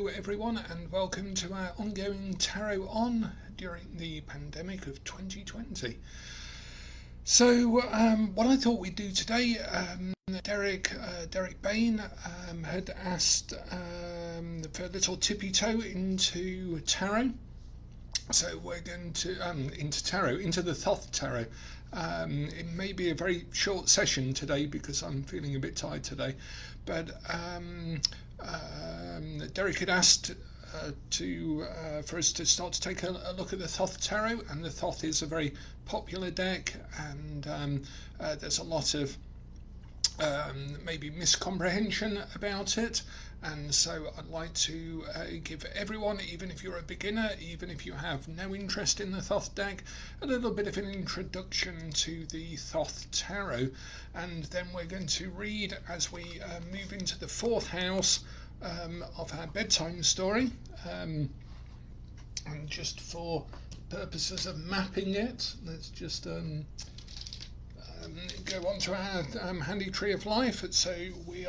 Hello everyone and welcome to our ongoing Tarot On during the pandemic of 2020. So what I thought we'd do today, Derek Bain had asked for a little tippy toe into tarot. So we're going to into the Thoth tarot. It may be a very short session today because I'm feeling a bit tired today, but Derek had asked for us to start to take a look at the Thoth tarot, and the Thoth is a very popular deck, and there's a lot of maybe miscomprehension about it, and so I'd like to give everyone, even if you're a beginner, even if you have no interest in the Thoth deck, a little bit of an introduction to the Thoth tarot, and then we're going to read as we move into the fourth house of our bedtime story, and just for purposes of mapping it, let's just go on to our handy tree of life. So we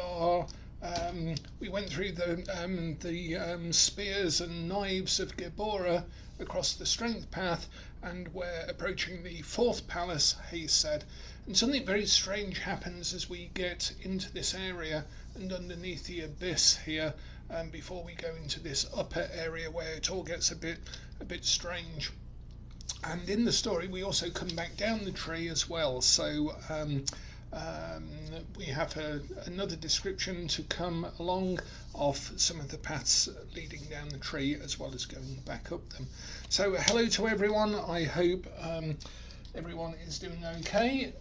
went through the spears and knives of Gibora across the strength path, and we're approaching the fourth palace, Chesed, and something very strange happens as we get into this area and underneath the abyss here, before we go into this upper area where it all gets a bit strange. And in the story we also come back down the tree as well, so we have another description to come along of some of the paths leading down the tree as well as going back up them. So hello to everyone, I hope everyone is doing okay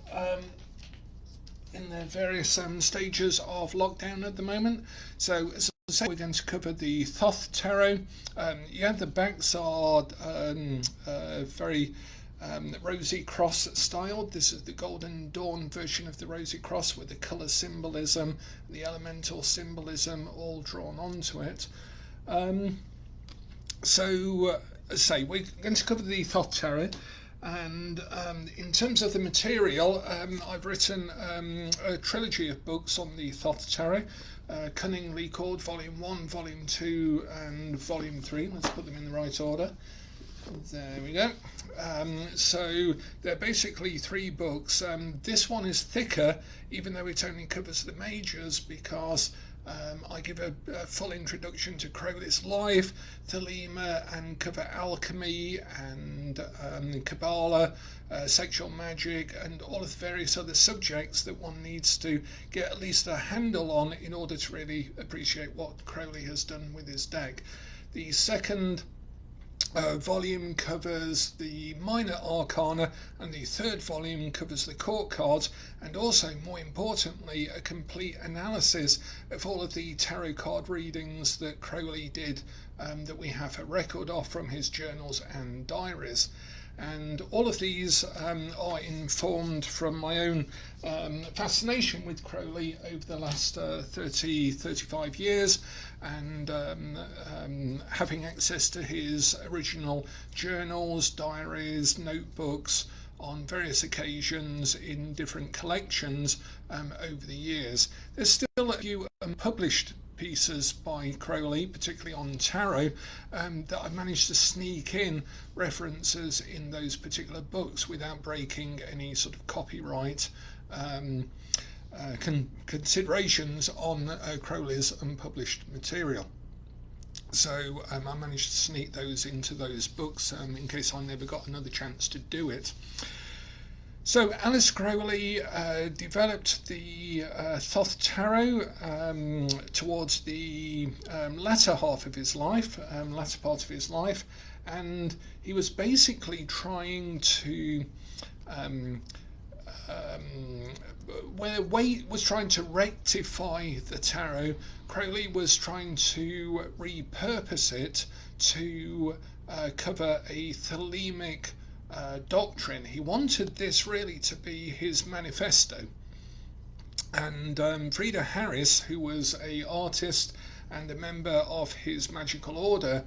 in their various stages of lockdown at the moment. So as I say, we're going to cover the Thoth tarot. The backs are very Rosy Cross styled. This is the Golden Dawn version of the Rosy Cross with the colour symbolism, the elemental symbolism all drawn onto it. So as I say, we're going to cover the Thoth tarot. And in terms of the material, I've written a trilogy of books on the Thoth tarot, cunningly called Volume 1, Volume 2 and Volume 3. Let's put them in the right order. There we go. So they're basically three books. This one is thicker, even though it only covers the majors, because I give a full introduction to Crowley's life, Thelema, and cover alchemy and Kabbalah, sexual magic, and all of the various other subjects that one needs to get at least a handle on in order to really appreciate what Crowley has done with his deck. The second volume covers the minor arcana, and the third volume covers the court cards, and also, more importantly, a complete analysis of all of the tarot card readings that Crowley did, that we have a record of from his journals and diaries. And all of these are informed from my own fascination with Crowley over the last 35 years, and having access to his original journals, diaries, notebooks on various occasions in different collections over the years. There's still a few unpublished pieces by Crowley, particularly on tarot, that I managed to sneak in references in those particular books without breaking any sort of copyright considerations on Crowley's unpublished material. So I managed to sneak those into those books in case I never got another chance to do it. So Alice Crowley developed the Thoth tarot towards the latter half of his life, latter part of his life, and he was basically trying to where Waite was trying to rectify the tarot, Crowley was trying to repurpose it to cover a Thelemic doctrine. He wanted this really to be his manifesto, and Frida Harris, who was an artist and a member of his magical order,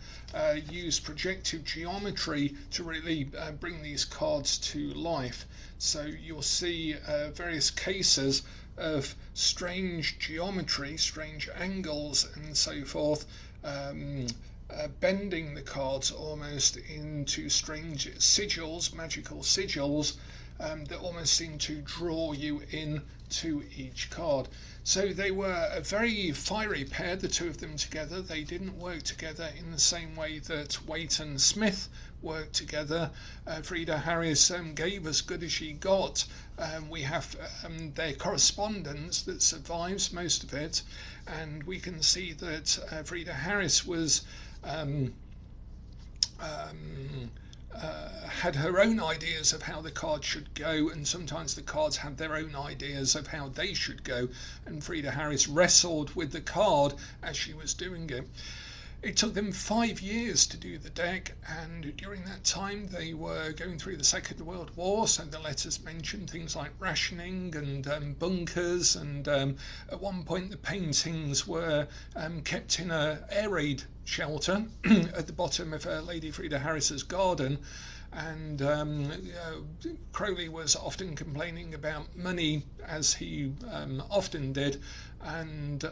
used projective geometry to really bring these cards to life. So you'll see various cases of strange geometry, strange angles and so forth, bending the cards almost into strange sigils, magical sigils, that almost seem to draw you in to each card. So they were a very fiery pair, the two of them together. They didn't work together in the same way that Waite and Smith worked together. Frida Harris gave as good as she got. We have their correspondence that survives, most of it, and we can see that Frida Harris was had her own ideas of how the cards should go, and sometimes the cards had their own ideas of how they should go, and Frida Harris wrestled with the card as she was doing it. It took them 5 years to do the deck, and during that time they were going through the Second World War, so the letters mentioned things like rationing and bunkers, and at one point the paintings were kept in a air raid shelter at the bottom of Lady Frida Harris's garden, and Crowley was often complaining about money, as he often did, and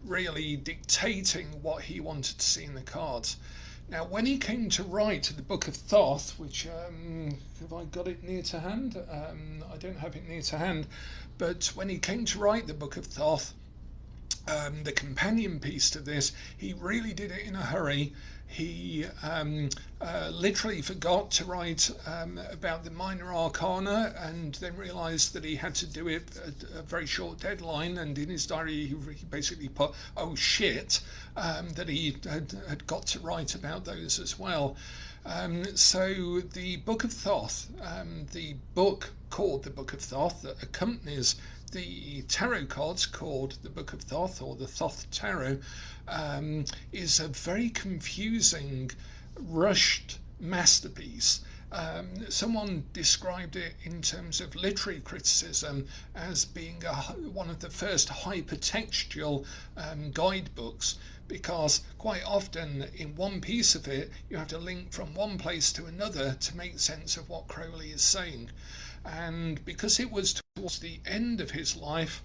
really dictating what he wanted to see in the cards. Now, when he came to write the Book of Thoth, which, have I got it near to hand? I don't have it near to hand, but when he came to write the Book of Thoth, the companion piece to this, he really did it in a hurry. He literally forgot to write about the minor arcana, and then realised that he had to do it at a very short deadline, and in his diary he basically put, oh shit, that he had got to write about those as well. So the Book of Thoth, the book called the Book of Thoth that accompanies the tarot cards called the Book of Thoth, or the Thoth Tarot, is a very confusing, rushed masterpiece. Someone described it in terms of literary criticism as being one of the first hypertextual guidebooks, because quite often in one piece of it you have to link from one place to another to make sense of what Crowley is saying. And because it was towards the end of his life,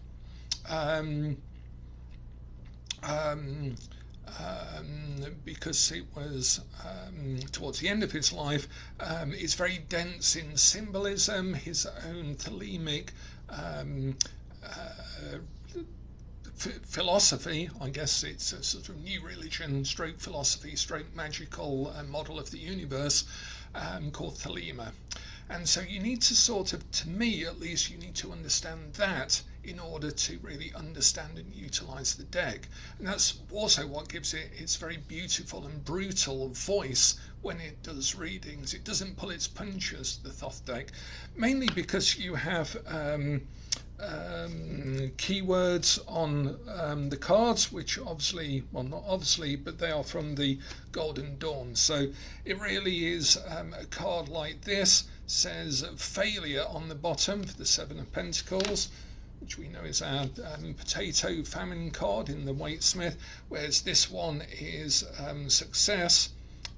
because it was towards the end of his life, it's very dense in symbolism, his own Thelemic philosophy. I guess it's a sort of new religion, stroke philosophy, stroke magical model of the universe, called Thelema. And so you need to sort of, to me at least, you need to understand that in order to really understand and utilize the deck. And that's also what gives it its very beautiful and brutal voice when it does readings. It doesn't pull its punches, the Thoth deck, mainly because you have keywords on the cards, which obviously, well, not obviously, but they are from the Golden Dawn. So it really is a card like this says failure on the bottom for the Seven of Pentacles, which we know is our potato famine card in the Waite Smith, whereas this one is success.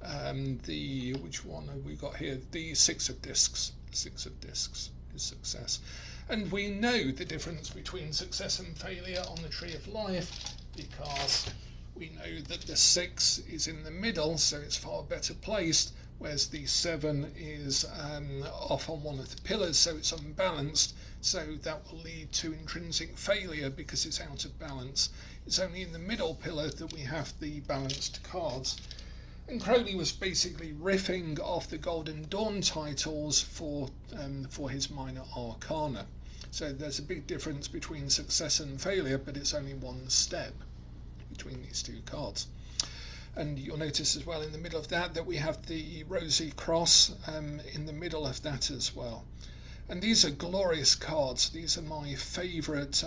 Which one have we got here? The Six of Discs. Six of Discs is success. And we know the difference between success and failure on the Tree of Life, because we know that the 6 is in the middle, so it's far better placed, whereas the 7 is off on one of the pillars, so it's unbalanced, so that will lead to intrinsic failure because it's out of balance. It's only in the middle pillar that we have the balanced cards. And Crowley was basically riffing off the Golden Dawn titles for his minor arcana. So there's a big difference between success and failure, but it's only one step between these two cards. And you'll notice as well in the middle of that we have the Rosy Cross in the middle of that as well. And these are glorious cards. These are my favourite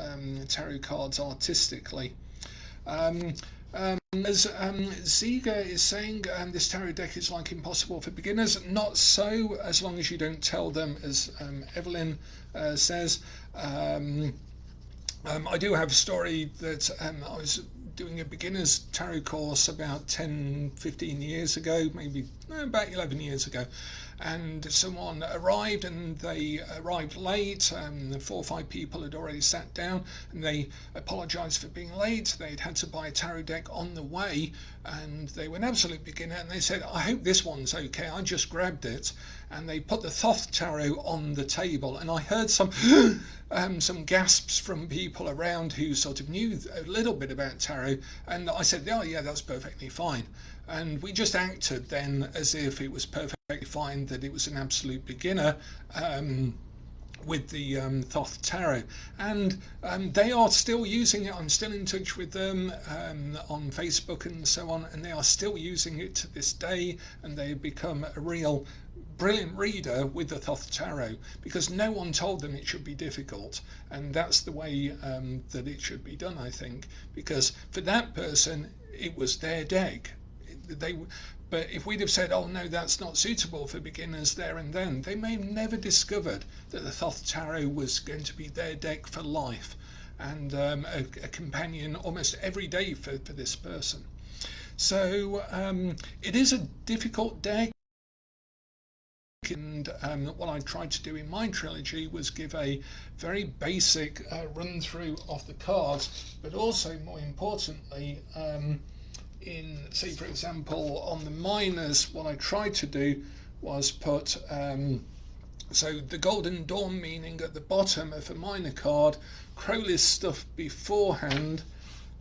tarot cards artistically. As Ziga is saying, this tarot deck is like impossible for beginners. Not so, as long as you don't tell them, as Evelyn says. I do have a story that I was doing a beginner's tarot course about 10-15 years ago, maybe about 11 years ago, and someone arrived, and they arrived late. 4 or 5 people had already sat down, and they apologised for being late. They'd had to buy a tarot deck on the way, and they were an absolute beginner, and they said, I hope this one's okay, I just grabbed it. And they put the Thoth tarot on the table, and I heard some gasps from people around who sort of knew a little bit about tarot, and I said, oh yeah, that's perfectly fine. And we just acted then as if it was perfectly fine, that it was an absolute beginner with the Thoth tarot, and they are still using it. I'm still in touch with them on Facebook and so on, and they are still using it to this day, and they've become a real brilliant reader with the Thoth tarot, because no one told them it should be difficult, and that's the way that it should be done, I think, because for that person it was their deck. But if we'd have said, oh no, that's not suitable for beginners there and then, they may have never discovered that the Thoth tarot was going to be their deck for life, and a companion almost every day for this person. So it is a difficult deck, and what I tried to do in my trilogy was give a very basic run through of the cards, but also more importantly, say for example on the minors, what I tried to do was put so the Golden Dawn meaning at the bottom of a minor card, Crowley's stuff beforehand,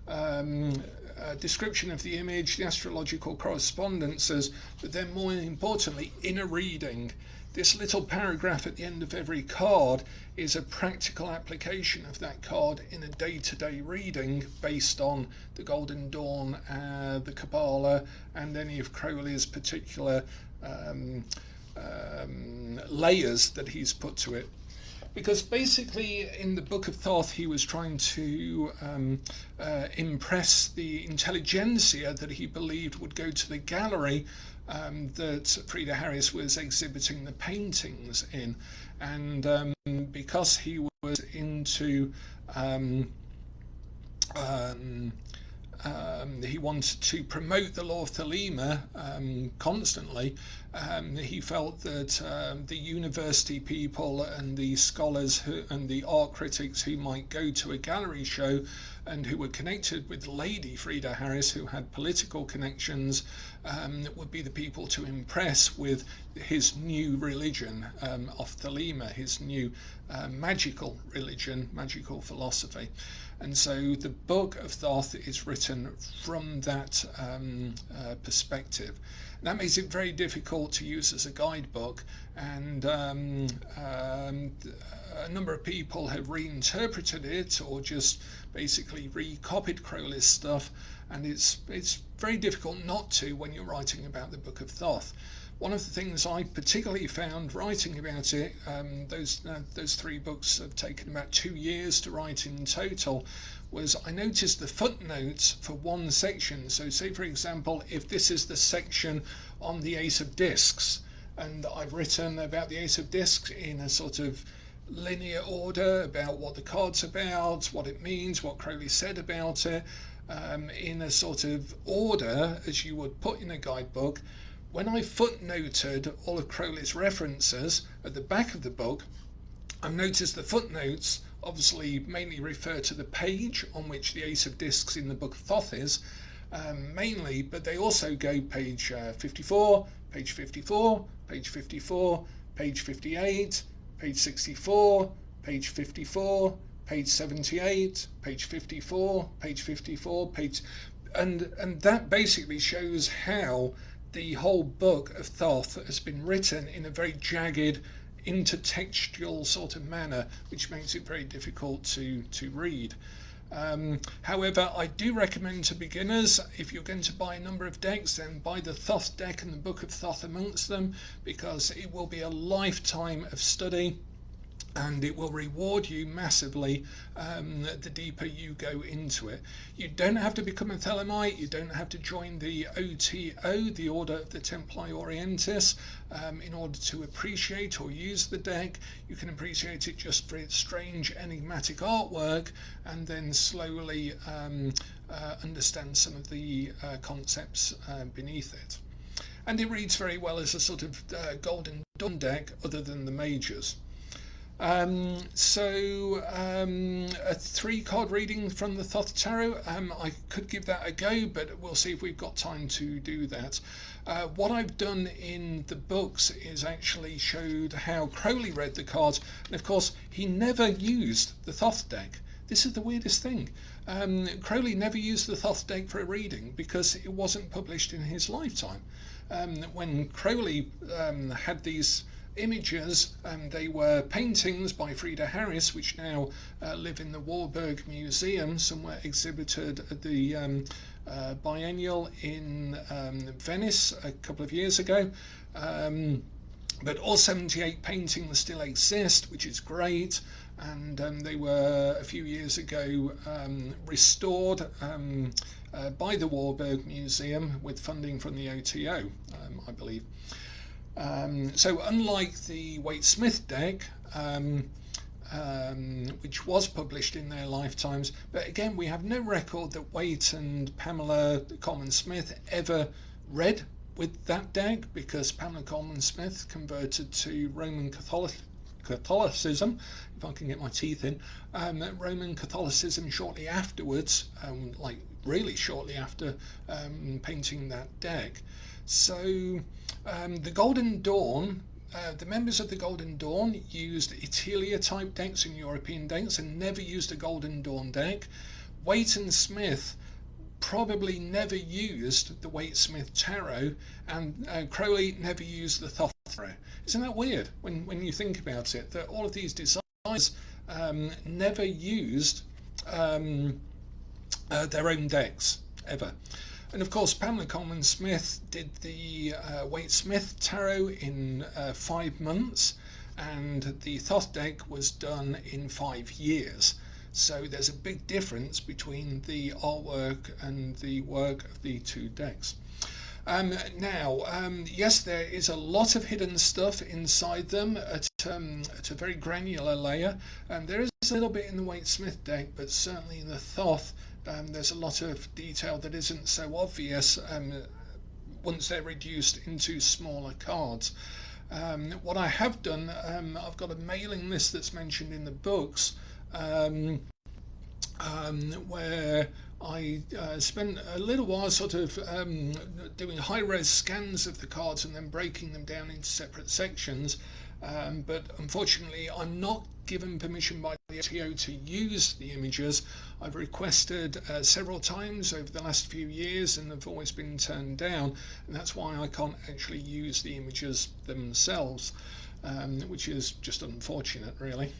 a description of the image, the astrological correspondences, but then more importantly, inner reading. This little paragraph at the end of every card is a practical application of that card in a day-to-day reading based on the Golden Dawn, the Kabbalah, and any of Crowley's particular layers that he's put to it. Because basically in the Book of Thoth he was trying to impress the intelligentsia that he believed would go to the gallery that Frida Harris was exhibiting the paintings in, and because he was into he wanted to promote the law of Thelema constantly. He felt that the university people and the scholars and the art critics who might go to a gallery show and who were connected with Lady Frida Harris, who had political connections, would be the people to impress with his new religion of Thelema, his new magical religion, magical philosophy. And so the Book of Thoth is written from that perspective. That makes it very difficult to use as a guidebook, and a number of people have reinterpreted it or just basically recopied Crowley's stuff, and it's very difficult not to when you're writing about the Book of Thoth. One of the things I particularly found writing about it, those 3 books have taken about 2 years to write in total, was I noticed the footnotes for one section. So say for example, if this is the section on the Ace of Discs, and I've written about the Ace of Discs in a sort of linear order about what the card's about, what it means, what Crowley said about it, in a sort of order as you would put in a guidebook. When I footnoted all of Crowley's references at the back of the book, I've noticed the footnotes obviously mainly refer to the page on which the Ace of Discs in the Book of Thoth is, mainly, but they also go page 54, page 54, page 54, page 58, page 64, page 54, page 78, page 54, page 54, and that basically shows how the whole Book of Thoth has been written in a very jagged, intertextual sort of manner, which makes it very difficult to read. However, I do recommend to beginners, if you're going to buy a number of decks, then buy the Thoth deck and the Book of Thoth amongst them, because it will be a lifetime of study, and it will reward you massively the deeper you go into it. You don't have to become a Thelemite, you don't have to join the OTO, the Order of the Templi Orientis, in order to appreciate or use the deck. You can appreciate it just for its strange enigmatic artwork, and then slowly understand some of the concepts beneath it. and it reads very well as a sort of Golden Dawn deck other than the majors. A 3-card reading from the Thoth Tarot, I could give that a go, but we'll see if we've got time to do that. What I've done in the books is actually showed how Crowley read the cards, and of course he never used the Thoth deck. This is the weirdest thing. Crowley never used the Thoth deck for a reading because it wasn't published in his lifetime. When Crowley had these images, they were paintings by Frida Harris, which now live in the Warburg Museum, somewhere exhibited at the biennial in Venice a couple of years ago. But all 78 paintings still exist, which is great, and they were a few years ago restored by the Warburg Museum with funding from the OTO, I believe. So unlike the Waite-Smith deck, which was published in their lifetimes, but again we have no record that Waite and Pamela Colman-Smith ever read with that deck, because Pamela Colman-Smith converted to Roman Catholicism, if I can get my teeth in, Roman Catholicism shortly afterwards, like really shortly after painting that deck. So the Golden Dawn, the members of the Golden Dawn used Itelia type decks and European decks and never used a Golden Dawn deck. Waite and Smith probably never used the Waite-Smith Tarot, and Crowley never used the Thoth Tarot. Isn't that weird when you think about it, that all of these designers never used their own decks ever? And of course Pamela Colman-Smith did the Waite-Smith Tarot in 5 months, and the Thoth deck was done in 5 years. So there's a big difference between the artwork and the work of the 2 decks. Yes, there is a lot of hidden stuff inside them at a very granular layer. There is a little bit in the Waite-Smith deck, but certainly in the Thoth there's a lot of detail that isn't so obvious once they're reduced into smaller cards. What I have done, I've got a mailing list that's mentioned in the books, where I spent a little while sort of doing high-res scans of the cards and then breaking them down into separate sections, but unfortunately I'm not given permission by the OTO to use the images. I've requested several times over the last few years and have always been turned down, and that's why I can't actually use the images themselves, which is just unfortunate really.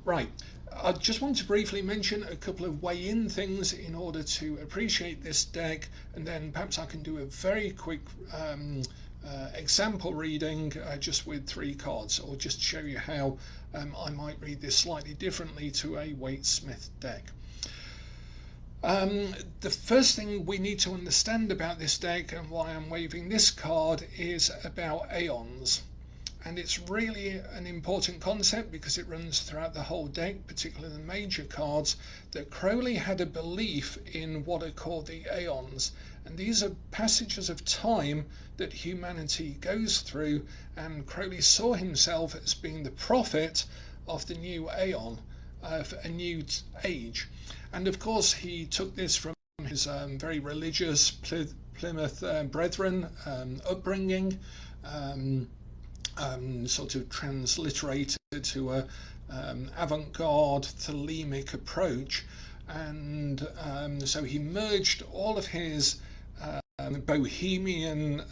Right, I just want to briefly mention a couple of weigh-in things in order to appreciate this deck, and then perhaps I can do a very quick example reading just with 3 cards, or just show you how I might read this slightly differently to a Waite-Smith deck. The first thing we need to understand about this deck, and why I'm waving this card, is about aeons. And it's really an important concept because it runs throughout the whole deck, particularly the major cards, that Crowley had a belief in what are called the aeons. And these are passages of time that humanity goes through, and Crowley saw himself as being the prophet of the new aeon, of a new age. And of course he took this from his very religious Plymouth Brethren upbringing, sort of transliterated to a avant-garde Thelemic approach, and so he merged all of his bohemian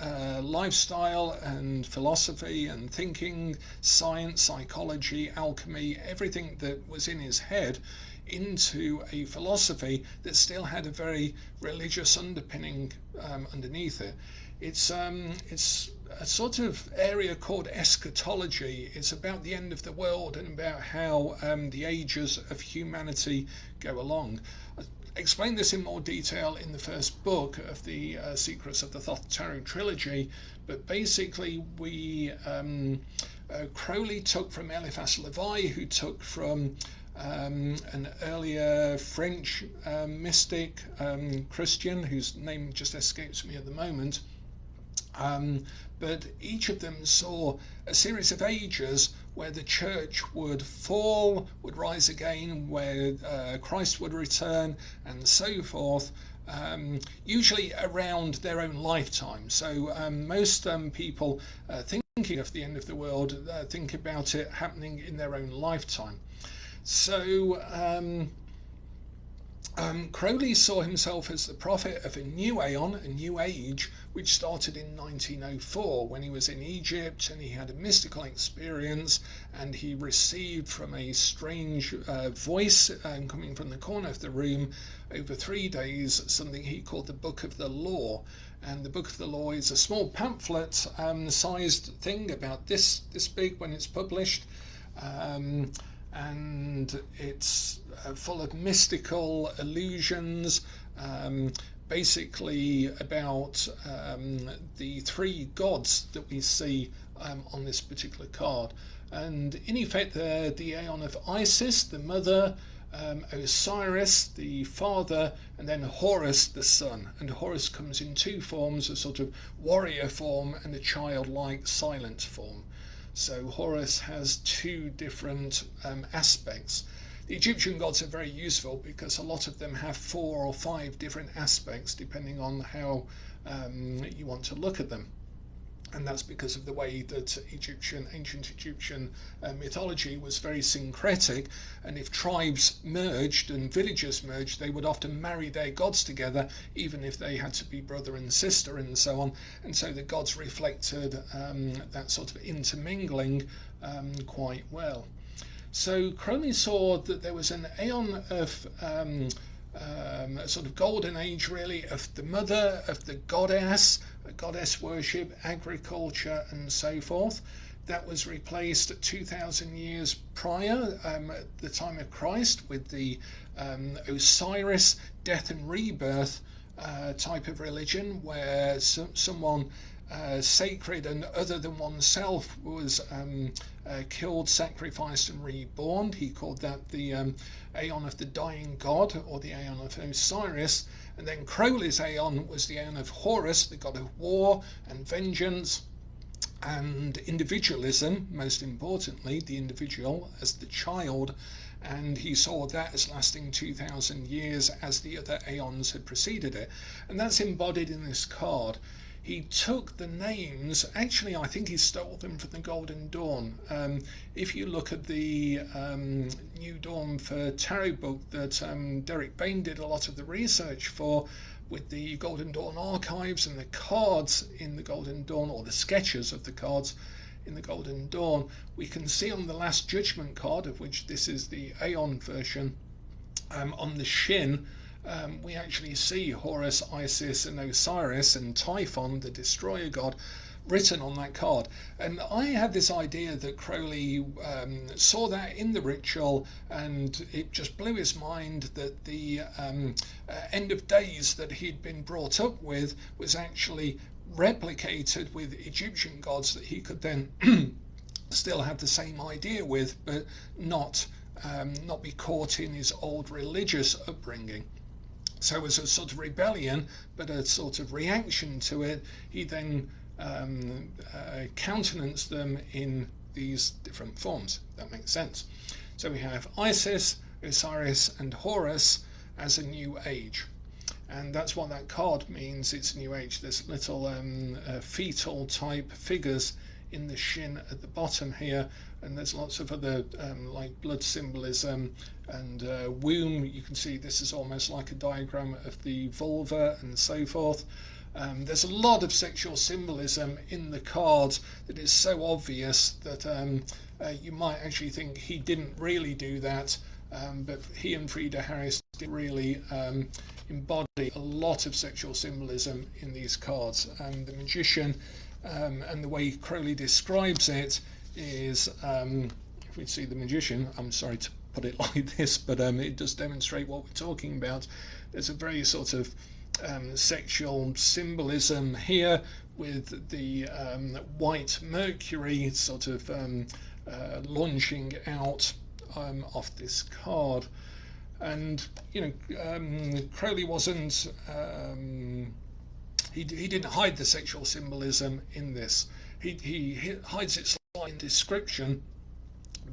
lifestyle and philosophy and thinking, science, psychology, alchemy, everything that was in his head into a philosophy that still had a very religious underpinning underneath it. It's a sort of area called eschatology. It's about the end of the world and about how the ages of humanity go along. I explained this in more detail in the first book of the Secrets of the Thoth Tarot trilogy, but basically Crowley took from Eliphas Levi, who took from an earlier French mystic, Christian, whose name just escapes me at the moment. But each of them saw a series of ages where the church would fall, would rise again, where Christ would return, and so forth. Usually around their own lifetime. So most people thinking of the end of the world think about it happening in their own lifetime. So Crowley saw himself as the prophet of a new aeon, a new age, which started in 1904 when he was in Egypt and he had a mystical experience and he received from a strange voice coming from the corner of the room over 3 days something he called the Book of the Law. And the Book of the Law is a small pamphlet sized thing about this big when it's published. And it's full of mystical allusions, basically about the three gods that we see on this particular card. And in effect, the aeon of Isis, the mother, Osiris, the father, and then Horus, the son. And Horus comes in two forms, a sort of warrior form and a childlike silent form. So Horus has two different aspects. The Egyptian gods are very useful because a lot of them have 4 or 5 different aspects depending on how you want to look at them. And that's because of the way that ancient Egyptian mythology was very syncretic, and if tribes merged and villages merged, they would often marry their gods together, even if they had to be brother and sister and so on. And so the gods reflected that sort of intermingling quite well. So Crowley saw that there was an aeon of a sort of golden age, really, of the mother, of the goddess worship, agriculture, and so forth. That was replaced 2,000 years prior, at the time of Christ, with the Osiris death and rebirth type of religion, where someone sacred and other than oneself was killed, sacrificed, and reborn. He called that the aeon of the dying god, or the aeon of Osiris. And then Crowley's aeon was the aeon of Horus, the god of war and vengeance and individualism, most importantly, the individual as the child. And he saw that as lasting 2,000 years as the other aeons had preceded it. And that's embodied in this card. He took the names, actually I think he stole them from the Golden Dawn. If you look at the New Dawn for Tarot book that Derek Bain did a lot of the research for, with the Golden Dawn archives and the cards in the Golden Dawn, or the sketches of the cards in the Golden Dawn, we can see on the Last Judgment card, of which this is the Aeon version, on the shin, we actually see Horus, Isis, and Osiris, and Typhon, the destroyer god, written on that card. And I had this idea that Crowley saw that in the ritual, and it just blew his mind that the end of days that he'd been brought up with was actually replicated with Egyptian gods that he could then still have the same idea with, but not be caught in his old religious upbringing. So as a sort of rebellion, but a sort of reaction to it, he then countenanced them in these different forms. That makes sense. So we have Isis, Osiris, and Horus as a new age. And that's what that card means. It's a new age. There's little fetal type figures in the shin at the bottom here, and there's lots of other like blood symbolism and womb. You can see this is almost like a diagram of the vulva and so forth. There's a lot of sexual symbolism in the cards that is so obvious that you might actually think he didn't really do that, but he and Frieda Harris did really embody a lot of sexual symbolism in these cards. And the Magician, and the way Crowley describes it is, if we see the Magician, I'm sorry to put it like this, but it does demonstrate what we're talking about. There's a very sort of sexual symbolism here with the white Mercury sort of launching out off this card. And Crowley wasn't he didn't hide the sexual symbolism in this. He hides it slightly in description,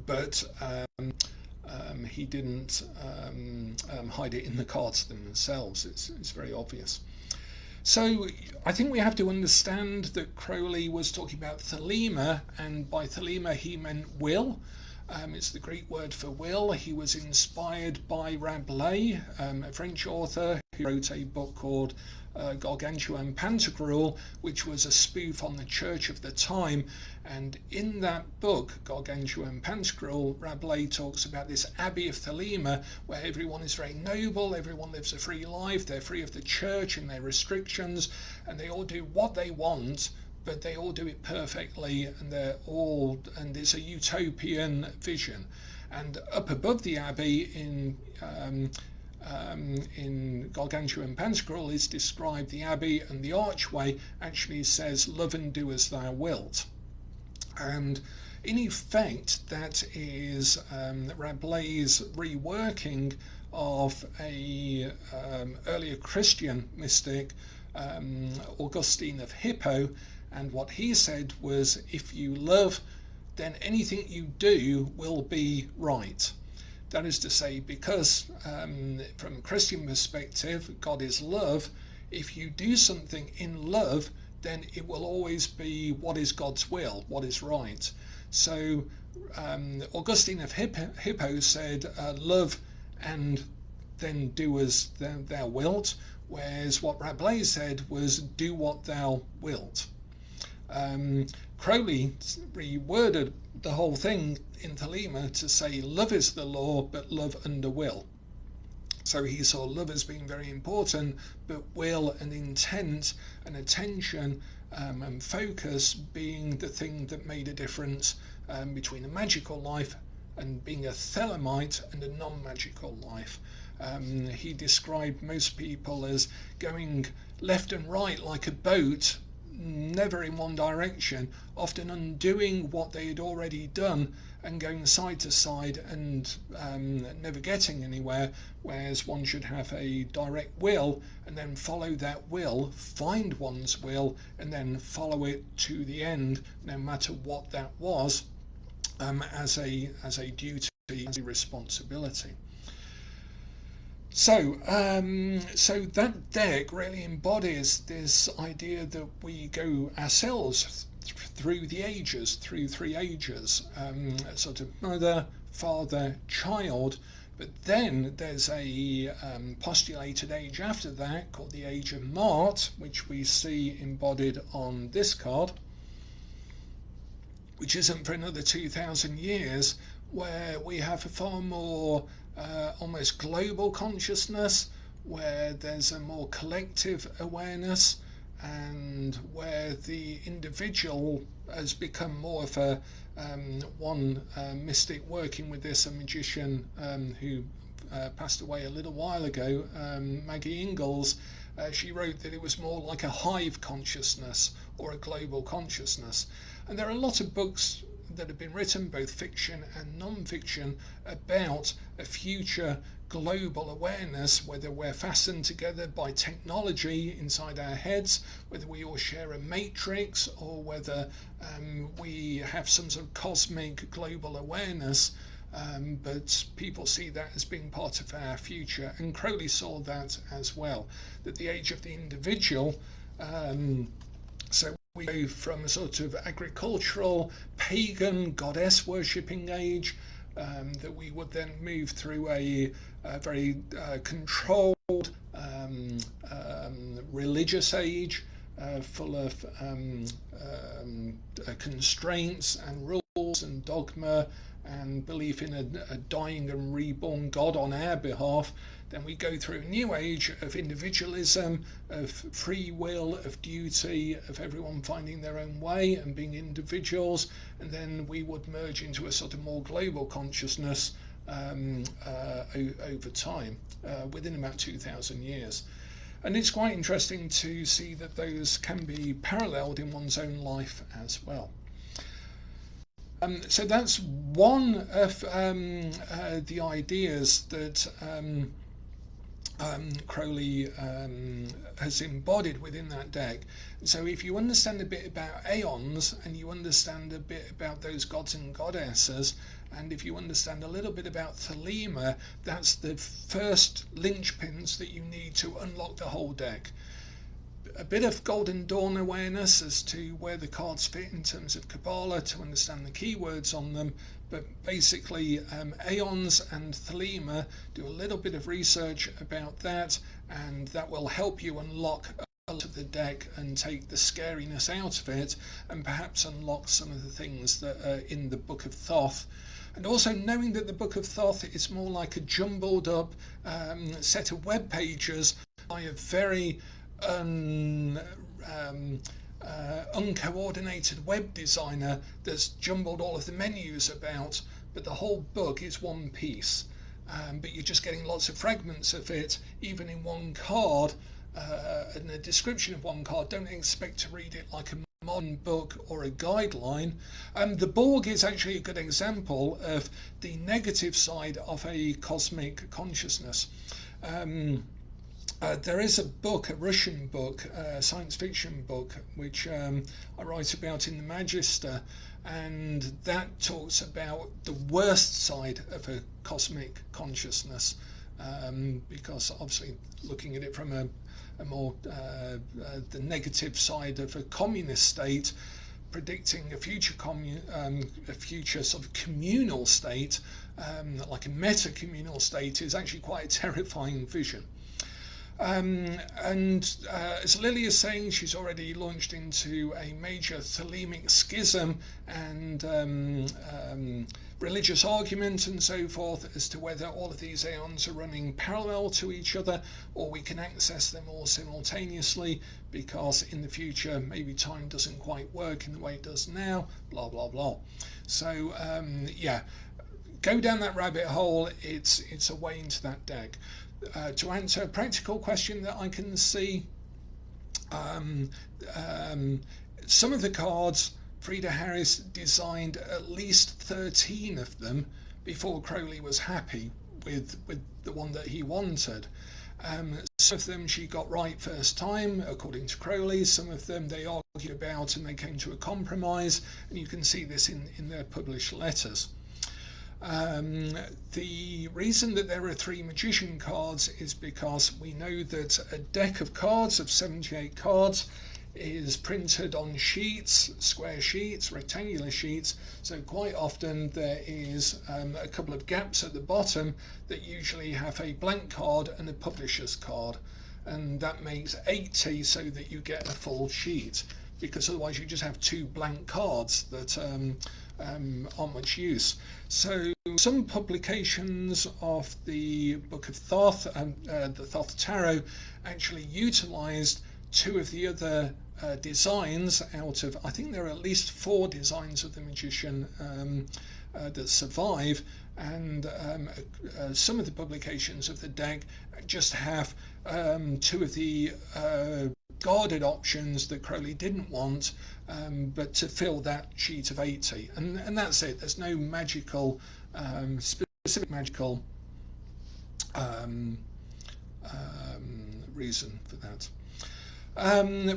but he didn't hide it in the cards themselves. It's very obvious. So I think we have to understand that Crowley was talking about Thelema, and by Thelema he meant will. It's the Greek word for will. He was inspired by Rabelais, a French author who wrote a book called Gargantua and Pantagruel, which was a spoof on the church of the time. And in that book, Gargantua and Pantagruel, Rabelais talks about this abbey of Thelema, where everyone is very noble, everyone lives a free life, they're free of the church and their restrictions, and they all do what they want, but they all do it perfectly, and it's a utopian vision. And up above the abbey in Gargantua and Pantagruel is described the abbey, and the archway actually says, "Love and do as thou wilt." And in effect, that is Rabelais' reworking of a earlier Christian mystic, Augustine of Hippo. And what he said was, if you love, then anything you do will be right. That is to say, because from a Christian perspective, God is love, if you do something in love, then it will always be what is God's will, what is right. So Augustine of Hippo said, love and then do as thou wilt, whereas what Rabelais said was, do what thou wilt. Crowley reworded the whole thing in Thelema to say love is the law, but love under will. So he saw love as being very important, but will and intent and attention and focus being the thing that made a difference between a magical life and being a Thelemite and a non-magical life. He described most people as going left and right like a boat, never in one direction, often undoing what they had already done and going side to side and never getting anywhere, whereas one should have a direct will and then follow that will, find one's will, and then follow it to the end, no matter what that was, as a duty, as a responsibility. So that deck really embodies this idea that we go ourselves through the ages, through three ages, sort of mother, father, child, but then there's a postulated age after that called the age of Mart, which we see embodied on this card, which isn't for another 2,000 years, where we have a far more almost global consciousness, where there's a more collective awareness, and where the individual has become more of a one mystic working with this, a magician who passed away a little while ago, Maggie Ingalls. She wrote that it was more like a hive consciousness or a global consciousness. And there are a lot of books that have been written, both fiction and non-fiction, about a future global awareness, whether we're fastened together by technology inside our heads, whether we all share a matrix, or whether we have some sort of cosmic global awareness. But people see that as being part of our future, and Crowley saw that as well, that the age of the individual, so we go from a sort of agricultural, pagan, goddess worshipping age, that we would then move through a very controlled religious age, full of constraints and rules and dogma and belief in a dying and reborn God on our behalf. Then we go through a new age of individualism, of free will, of duty, of everyone finding their own way and being individuals, and then we would merge into a sort of more global consciousness over time, within about 2,000 years. And it's quite interesting to see that those can be paralleled in one's own life as well. So that's one of the ideas that Crowley has embodied within that deck. So if you understand a bit about aeons, and you understand a bit about those gods and goddesses, and if you understand a little bit about Thelema, that's the first linchpins that you need to unlock the whole deck. A bit of Golden Dawn awareness as to where the cards fit in terms of Kabbalah to understand the keywords on them, but basically Aeons and Thelema, do a little bit of research about that, and that will help you unlock a lot of the deck and take the scariness out of it, and perhaps unlock some of the things that are in the Book of Thoth. And also knowing that the Book of Thoth is more like a jumbled up set of web pages by a very uncoordinated web designer that's jumbled all of the menus about, but the whole book is one piece. But you're just getting lots of fragments of it, even in one card, and a description of one card. Don't expect to read it like a modern book or a guideline. The Borg is actually a good example of the negative side of a cosmic consciousness. There is a book, a Russian book, a science fiction book, which I write about in the Magister, and that talks about the worst side of a cosmic consciousness, because obviously looking at it from a more the negative side of a communist state, predicting a future sort of communal state, like a meta-communal state, is actually quite a terrifying vision. As Lily is saying, she's already launched into a major Thelemic schism and religious argument and so forth as to whether all of these aeons are running parallel to each other, or we can access them all simultaneously, because in the future maybe time doesn't quite work in the way it does now, blah blah blah. So yeah, go down that rabbit hole. It's a way into that deck. To answer a practical question that I can see, some of the cards, Frieda Harris designed at least 13 of them before Crowley was happy with the one that he wanted. Some of them she got right first time, according to Crowley. Some of them they argued about and they came to a compromise, and you can see this in their published letters. The reason that there are 3 magician cards is because we know that a deck of cards of 78 cards is printed on sheets, square sheets, rectangular sheets, so quite often there is a couple of gaps at the bottom that usually have a blank card and a publisher's card, and that makes 80 so that you get a full sheet, because otherwise you just have 2 blank cards that aren't much use. So some publications of the Book of Thoth and the Thoth Tarot actually utilized 2 of the other designs out of, I think there are at least 4 designs of the magician that survive, and some of the publications of the deck just have 2 of the guarded options that Crowley didn't want, but to fill that sheet of 80, and that's it. There's no magical, specific magical reason for that.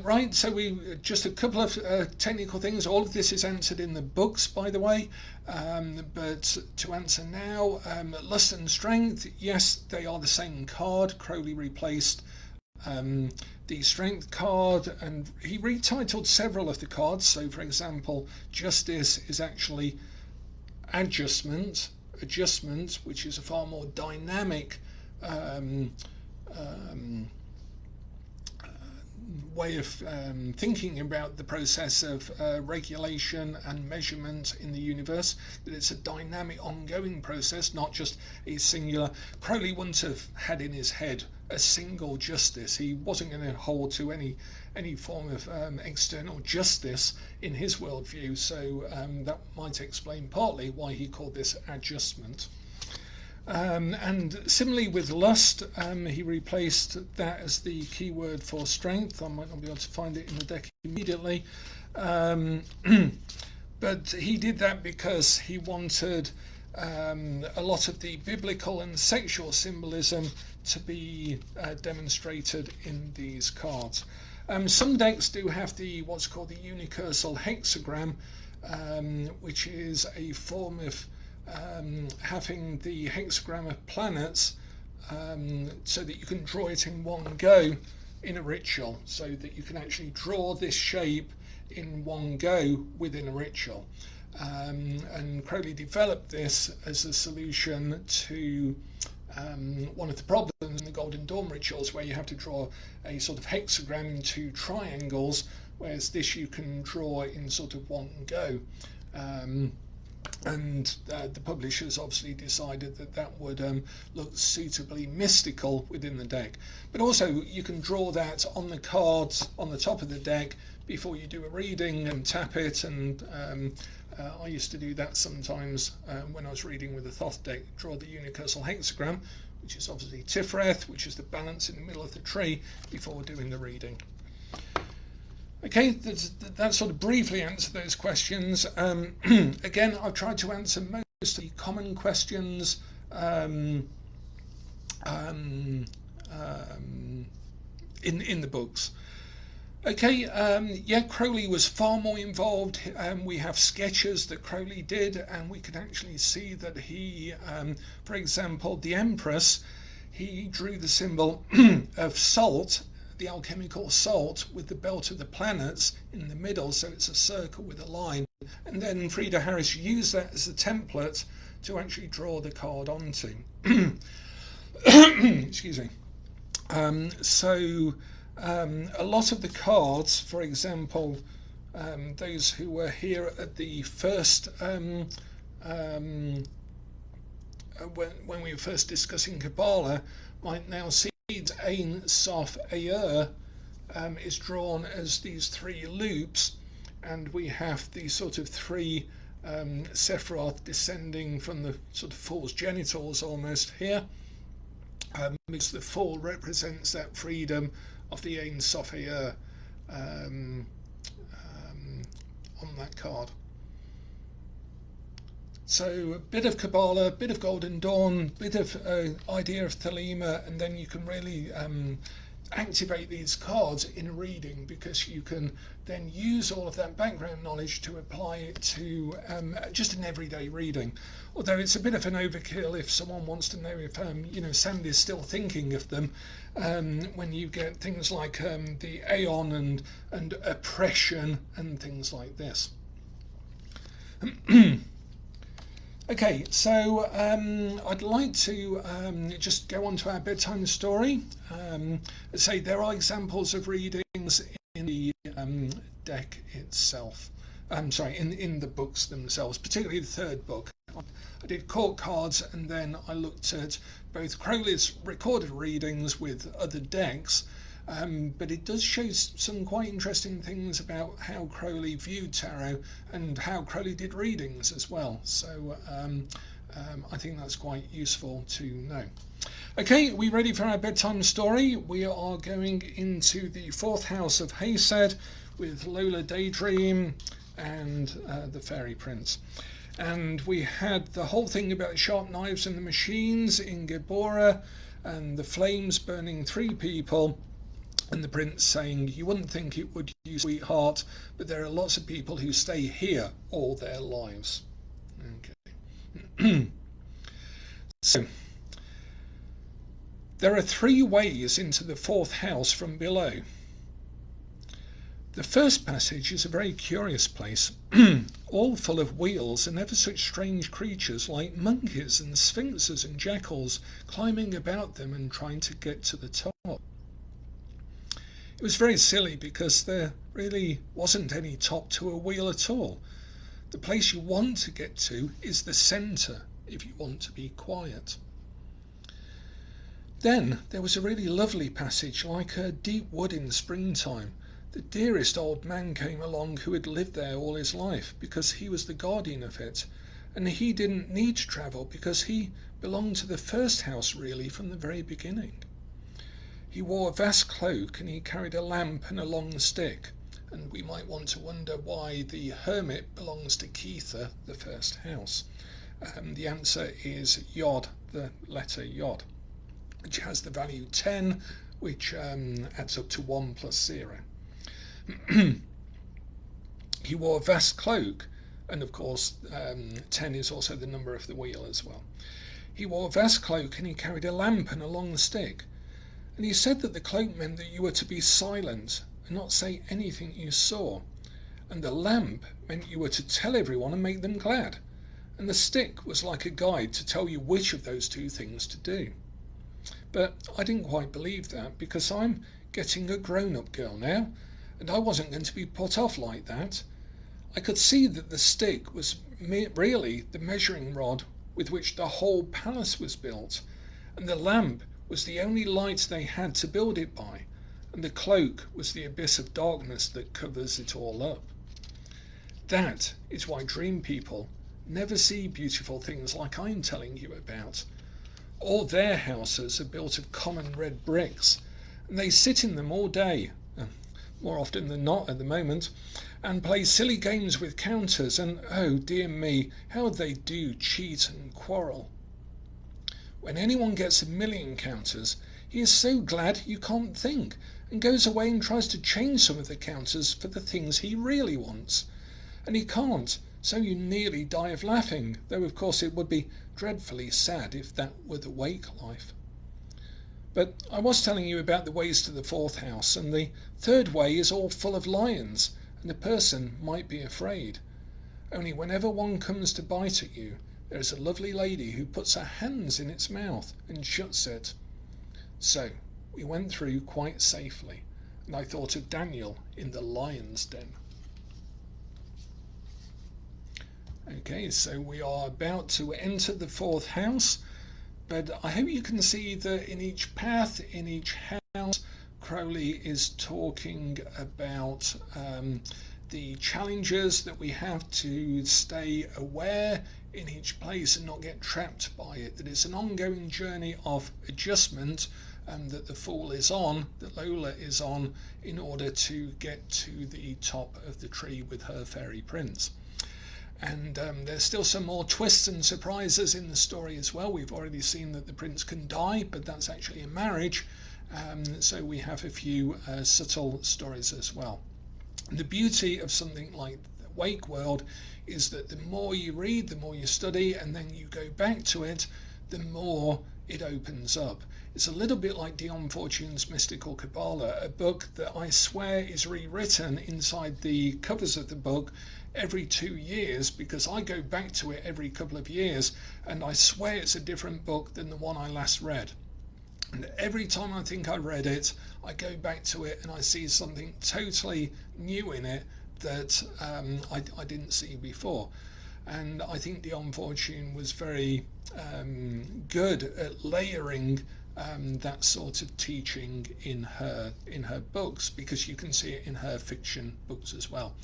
Right, so we just a couple of technical things. All of this is answered in the books, by the way, but to answer now, Lust and Strength, yes, they are the same card. Crowley replaced the Strength card, and he retitled several of the cards. So for example, Justice is actually Adjustment, which is a far more dynamic way of thinking about the process of regulation and measurement in the universe, that it's a dynamic ongoing process, not just a singular. Crowley wouldn't have had in his head a single justice. He wasn't going to hold to any form of external justice in his worldview, so that might explain partly why he called this adjustment. And similarly with Lust, he replaced that as the keyword for Strength. I might not be able to find it in the deck immediately, but he did that because he wanted a lot of the biblical and sexual symbolism to be demonstrated in these cards. Some decks do have what's called the unicursal hexagram, which is a form of having the hexagram of planets, so that you can draw it in one go in a ritual, so that you can actually draw this shape in one go within a ritual. And Crowley developed this as a solution to one of the problems in the Golden Dawn rituals, where you have to draw a sort of hexagram in two triangles, whereas this you can draw in sort of one go. And the publishers obviously decided that that would look suitably mystical within the deck. But also you can draw that on the cards on the top of the deck before you do a reading and tap it, and I used to do that sometimes when I was reading with the Thoth deck, draw the unicursal hexagram, which is obviously Tiferet, which is the balance in the middle of the tree, before doing the reading. Okay, that sort of briefly answered those questions. Again, I've tried to answer most of the common questions in the books. Okay, yeah, Crowley was far more involved. We have sketches that Crowley did, and we can actually see that he, for example, the Empress, he drew the symbol of salt, the alchemical salt, with the belt of the planets in the middle, so it's a circle with a line. And then Frieda Harris used that as a template to actually draw the card onto. Excuse me. A lot of the cards, for example, those who were here at the first, when we were first discussing Kabbalah, might now see Ein Sof Eir is drawn as these three loops, and we have these sort of three Sephiroth descending from the sort of fool's genitals almost here, because the fool represents that freedom of the Ein Sof Eir on that card. So a bit of Kabbalah, a bit of Golden Dawn, a bit of idea of Thelema, and then you can really activate these cards in a reading, because you can then use all of that background knowledge to apply it to just an everyday reading. Although it's a bit of an overkill if someone wants to know if Sandy's still thinking of them, when you get things like the Aeon and oppression and things like this. Okay, so I'd like to just go on to our bedtime story. Say there are examples of readings in the deck itself. Sorry, in the books themselves, particularly the third book. I did court cards, and then I looked at both Crowley's recorded readings with other decks, but it does show some quite interesting things about how Crowley viewed tarot and how Crowley did readings as well. So I think that's quite useful to know. Okay, we ready for our bedtime story? We are going into the fourth house of Chesed with Lola Daydream and the Fairy Prince. And we had the whole thing about sharp knives and the machines in Geborah, and the flames burning 3 people, and the prince saying, "You wouldn't think it would, you sweetheart, but there are lots of people who stay here all their lives." Okay. So there are 3 ways into the fourth house from below. The first passage is a very curious place, all full of wheels and ever such strange creatures like monkeys and sphinxes and jackals climbing about them and trying to get to the top. It was very silly, because there really wasn't any top to a wheel at all. The place you want to get to is the centre if you want to be quiet. Then there was a really lovely passage, like a deep wood in springtime. The dearest old man came along who had lived there all his life, because he was the guardian of it, and he didn't need to travel because he belonged to the first house really from the very beginning. He wore a vast cloak, and he carried a lamp and a long stick, And we might want to wonder why the hermit belongs to Ketha, the first house. The answer is Yod, the letter Yod, which has the value 10, which adds up to 1 plus 0. He wore a vast cloak, and of course 10 is also the number of the wheel as well. He wore a vast cloak, and he carried a lamp and a long stick. And he said that the cloak meant that you were to be silent and not say anything you saw. And the lamp meant you were to tell everyone and make them glad. And the stick was like a guide to tell you which of those two things to do. But I didn't quite believe that, because I'm getting a grown-up girl now, and I wasn't going to be put off like that. I could see that the stick was really the measuring rod with which the whole palace was built, and the lamp was the only light they had to build it by, and the cloak was the abyss of darkness that covers it all up. That is why dream people never see beautiful things like I'm telling you about. All their houses are built of common red bricks, and they sit in them all day, more often than not at the moment, and play silly games with counters, and oh dear me, how they do cheat and quarrel. When anyone gets 1,000,000 counters, he is so glad you can't think, and goes away and tries to change some of the counters for the things he really wants. And he can't, so you nearly die of laughing, though of course it would be dreadfully sad if that were the wake life. But I was telling you about the ways to the fourth house, and the third way is all full of lions, and a person might be afraid. Only whenever one comes to bite at you, there is a lovely lady who puts her hands in its mouth and shuts it. So we went through quite safely, and I thought of Daniel in the lion's den. Okay, so we are about to enter the fourth house, but I hope you can see that in each path, in each house, Crowley is talking about the challenges that we have to stay aware in each place and not get trapped by it, that it's an ongoing journey of adjustment that the Fool is on, that Lola is on, in order to get to the top of the tree with her fairy prince. And there's still some more twists and surprises in the story as well. We've already seen that the prince can die, but that's actually a marriage. So we have a few subtle stories as well. And the beauty of something like the Wake World is that the more you read, the more you study, and then you go back to it, the more it opens up. It's a little bit like Dion Fortune's Mystical Kabbalah, a book that I swear is rewritten inside the covers of the book every 2 years, because I go back to it every couple of years, and I swear it's a different book than the one I last read. And every time I think I read it, I go back to it and I see something totally new in it that I didn't see before. And I think Dion Fortune was very good at layering that sort of teaching in her books, because you can see it in her fiction books as well.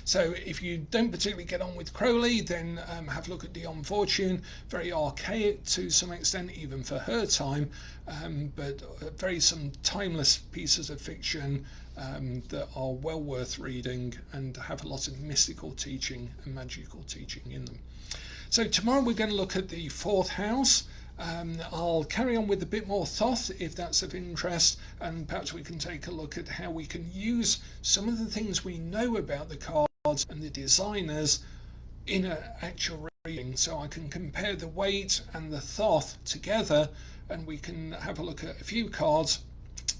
So if you don't particularly get on with Crowley, then have a look at Dion Fortune. Very archaic to some extent, even for her time, but very some timeless pieces of fiction that are well worth reading and have a lot of mystical teaching and magical teaching in them. So tomorrow we're going to look at the fourth house. I'll carry on with a bit more Thoth if that's of interest, and perhaps we can take a look at how we can use some of the things we know about the cards and the designers in an actual reading, so I can compare the weight and the Thoth together, and we can have a look at a few cards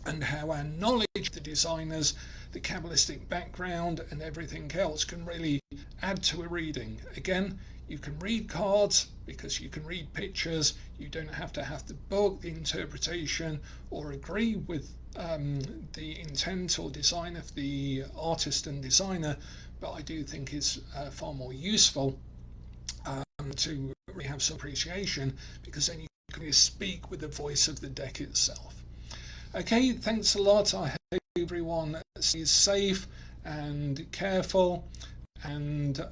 and how our knowledge of the designers, the Kabbalistic background and everything else can really add to a reading. Again, you can read cards because you can read pictures. You don't have to have the book, the interpretation, or agree with the intent or design of the artist and designer, but I do think it's far more useful to really have some appreciation, because then you can really speak with the voice of the deck itself. Okay, thanks a lot. I hope everyone stays safe and careful, and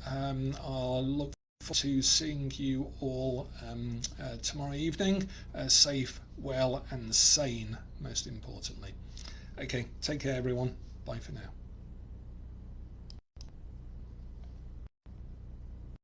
I'll look forward to seeing you all tomorrow evening, safe, well and sane, most importantly. Okay, take care everyone. Bye for now.